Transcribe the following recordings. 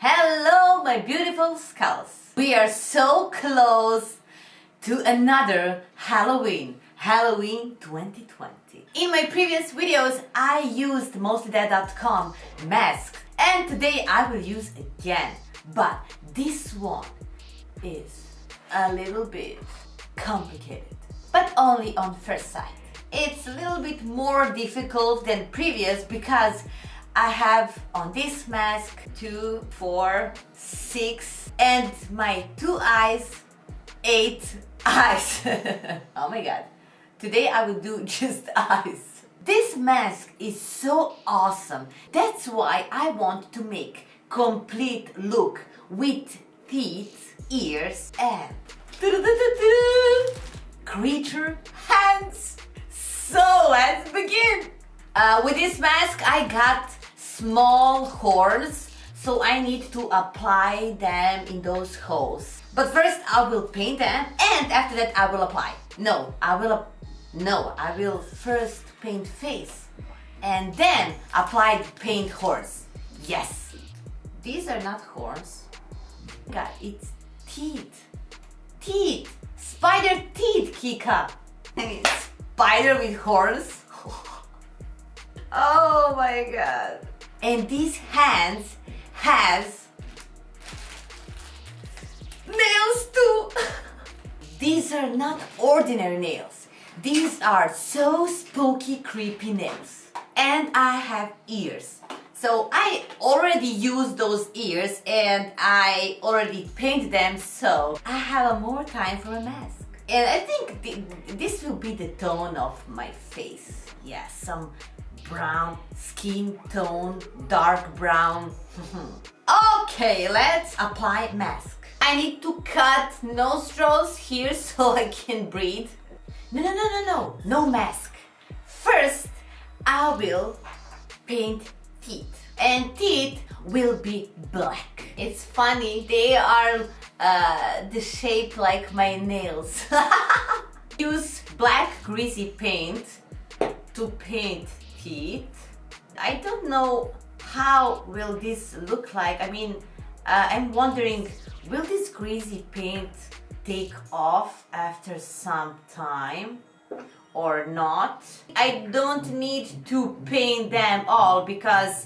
Hello, my beautiful skulls. We are so close to another Halloween 2020. In my previous videos, I used mostlythat.com mask, and today I will use again. But this one is a little bit complicated, but only on first sight. It's a little bit more difficult than previous because I have on this mask 2, 4, 6 and my 2 eyes, 8 eyes. Oh my god. Today I will do just eyes. This mask is so awesome. That's why I want to make complete look with teeth, ears and creature hands. So let's begin. With this mask I got small horns, so I need to apply them in those holes. But first I will paint them, and after that I will apply. I will first paint face and then apply paint horns. Yes, these are not horns. God, it's teeth. Teeth, spider teeth, Kika. I mean, spider with horns. Oh my god. And these hands has nails too. These are not ordinary nails. These are so spooky, creepy nails. And I have ears. So I already used those ears and I already painted them, so I have more time for a mask. And I think this will be the tone of my face. Yeah, some brown skin tone, dark brown. Okay, let's apply mask. I need to cut nostrils here so I can breathe. No mask. First, I will paint teeth, and teeth will be black. It's funny, they are the shape like my nails. Use black greasy paint to paint teeth. I don't know how will this look like. I mean, I'm wondering, will this greasy paint take off after some time or not? I don't need to paint them all because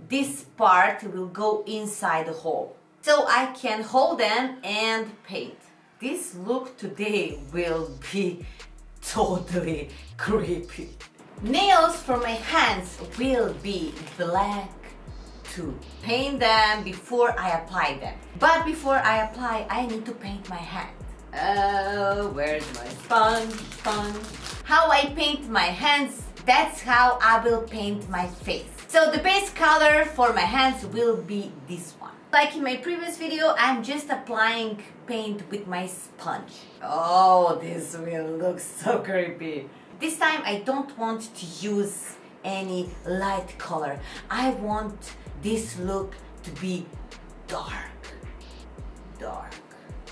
this part will go inside the hole, so I can hold them and paint. This look today will be totally creepy. Nails for my hands will be black too. Paint them before I apply them. But before I apply, I need to paint my hand. Where's my sponge? How I paint my hands, that's how I will paint my face. So the base color for my hands will be this one. Like in my previous video, I'm just applying paint with my sponge. Oh, this will look so creepy. This time I don't want to use any light color. I want this look to be dark.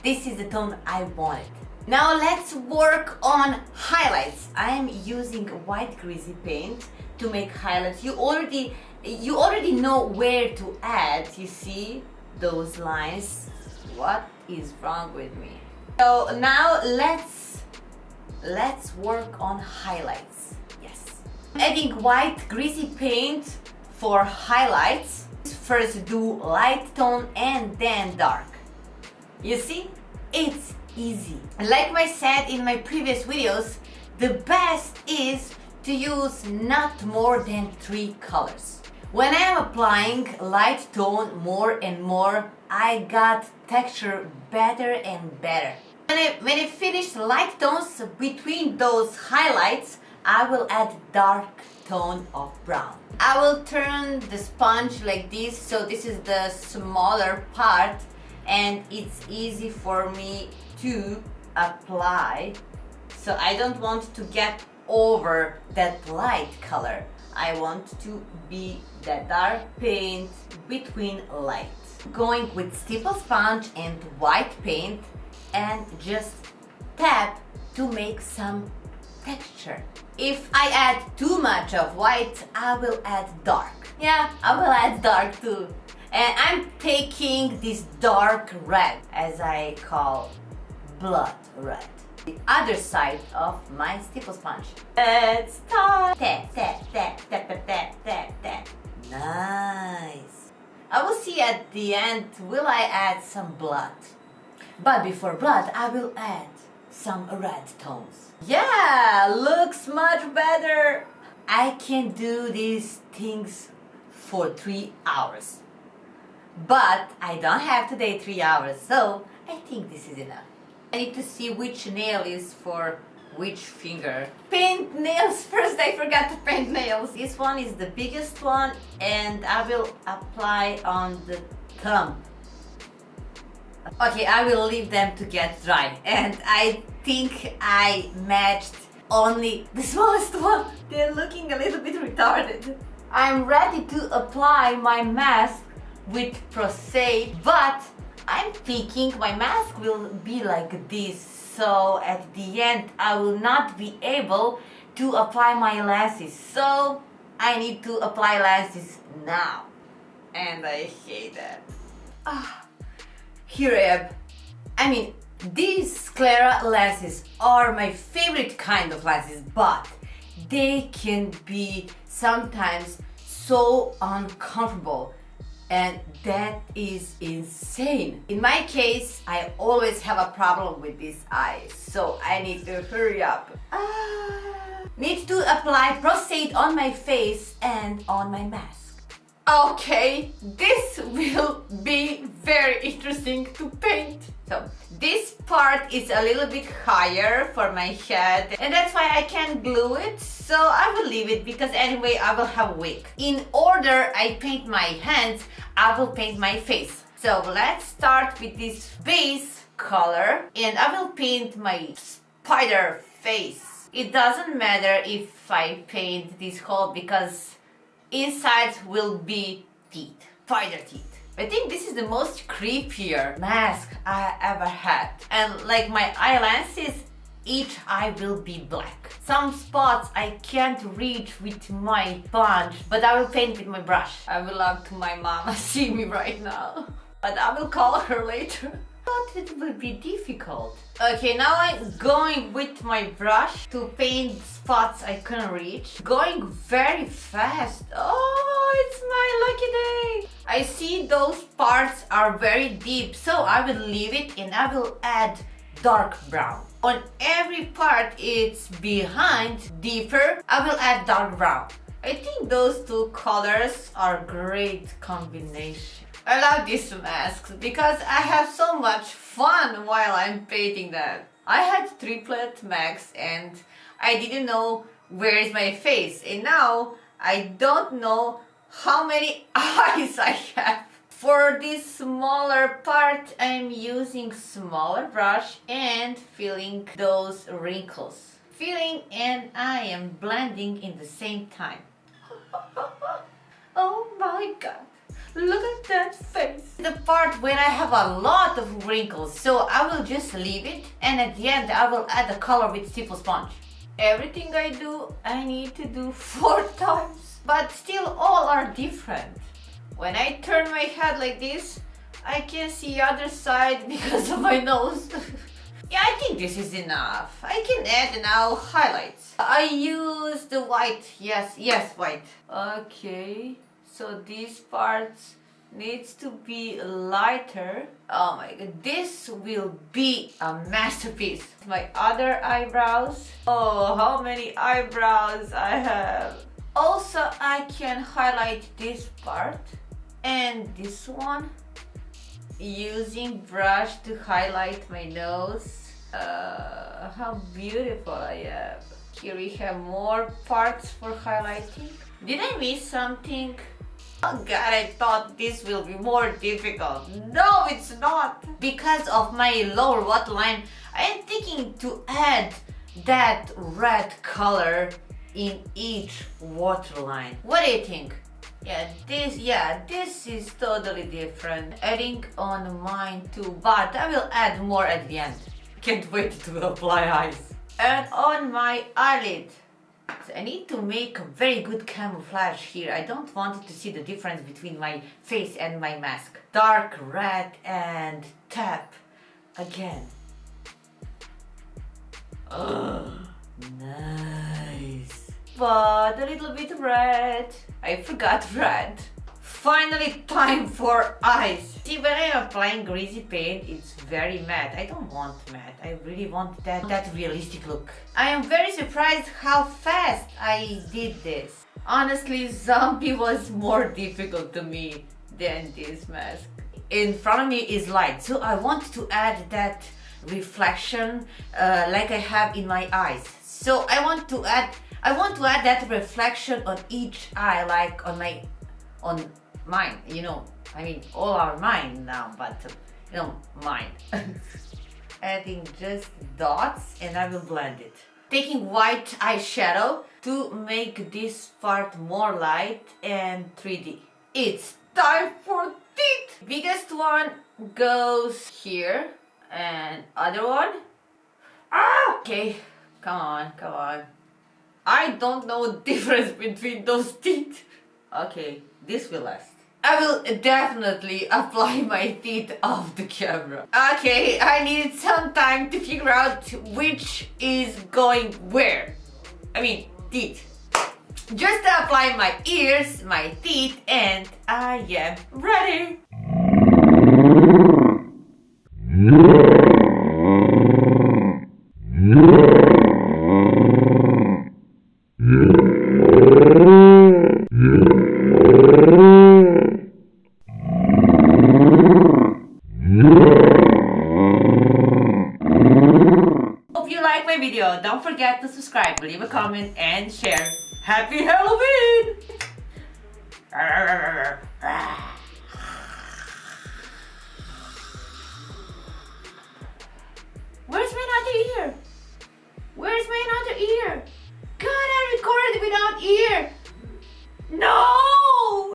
This is the tone I wanted. Now let's work on highlights. I am using white greasy paint to make highlights. You already know where to add. You see those lines? What is wrong with me? So now let's work on highlights. Yes. Adding white greasy paint for highlights. First do light tone and then dark. You see? It's easy. Like I said in my previous videos, the best is to use not more than 3 colors. When I am applying light tone more and more, I got texture better and better. When I finish light tones between those highlights, I will add dark tone of brown. I will turn the sponge like this, so this is the smaller part and it's easy for me to apply. So I don't want to get over that light color. I want to be that dark paint between light. Going with stipple sponge and white paint and just tap to make some texture. If I add too much of white, I will add dark. Yeah, I will add dark too. And I'm taking this dark red, as I call blood red, the other side of my stipple sponge. Let's start. Tap, tap, tap, tap, tap, tap, tap, tap. Nice. I will see at the end, will I add some blood? But before blood, I will add some red tones. Yeah, looks much better. I can do these things for 3 hours. But I don't have today 3 hours, so I think this is enough. I need to see which nail is for which finger. Paint nails first, I forgot to paint nails. This one is the biggest one and I will apply on the thumb. Okay, I will leave them to get dry. And I think I matched only the smallest one. They're looking a little bit retarded. I'm ready to apply my mask with prosthetic, but I'm thinking my mask will be like this, so at the end I will not be able to apply my lenses, so I need to apply lenses now, and I hate that. Here I am. These sclera lenses are my favorite kind of lenses, but they can be sometimes so uncomfortable. And that is insane. In my case, I always have a problem with these eyes, so I need to hurry up. Need to apply prosthetic on my face and on my mask. Okay, this will be very interesting to paint. So this part is a little bit higher for my head, and that's why I can't glue it, so I will leave it because anyway I will have a wig. In order I paint my hands, I will paint my face. So let's start with this base color and I will paint my spider face. It doesn't matter if I paint this whole because inside will be teeth, spider teeth. I think this is the most creepier mask I ever had. And like my eye lenses, each eye will be black. Some spots I can't reach with my sponge, but I will paint with my brush. I will love to my mama see me right now. But I will call her later. Thought it would be difficult. Okay, now I'm going with my brush to paint spots I couldn't reach. Going very fast. Oh, it's my lucky day. I see those parts are very deep, so I will leave it and I will add dark brown. On every part it's behind deeper, I will add dark brown. I think those two colors are great combination. I love these masks because I have so much fun while I'm painting them. I had triplet masks and I didn't know where is my face, and now I don't know how many eyes I have. For this smaller part, I'm using smaller brush and filling those wrinkles. Filling and I am blending in the same time. Oh my god. Look at that face. The part where I have a lot of wrinkles, so I will just leave it and at the end I will add the color with stipple sponge. Everything I do, I need to do 4 times, but still all are different. When I turn my head like this, I can see other side because of my nose. Yeah, I think this is enough. I can add now highlights. I use the white, yes, white. Okay. So these parts needs to be lighter. Oh my god, this will be a masterpiece. My other eyebrows. Oh, how many eyebrows I have. Also, I can highlight this part and this one using brush to highlight my nose. How beautiful I am. Here we have more parts for highlighting. Did I miss something? Oh god, I thought this will be more difficult. No, it's not. Because of my lower waterline, I am thinking to add that red color in each waterline. What do you think? This is totally different. Adding on mine too, but I will add more at the end. Can't wait to apply eyes. And on my eyelid, So I need to make a very good camouflage here. I don't want to see the difference between my face and my mask. Dark red and tap again. Oh, nice. But a little bit red. I forgot red. Finally time for eyes. See, when I'm applying greasy paint, it's very matte. I don't want matte. I really want that realistic look. I am very surprised how fast I did this. Honestly, zombie was more difficult to me than this mask. In front of me is light, so I want to add that reflection like I have in my eyes. So I want to add that reflection on each eye, like on mine, you know. I mean, all are mine now, but you know, mine. Adding just dots and I will blend it. Taking white eyeshadow to make this part more light and 3D. It's time for teeth! Biggest one goes here and other one. Ah! Okay, come on. I don't know the difference between those teeth. Okay, this will last. I will definitely apply my teeth off the camera. Okay, I need some time to figure out which is going where. I mean, teeth. Just apply my ears, my teeth, and I am ready. Hope you like my video. Don't forget to subscribe, leave a comment, and share. Happy Halloween! Where's my other ear? Where's my other ear? God, I recorded without ear!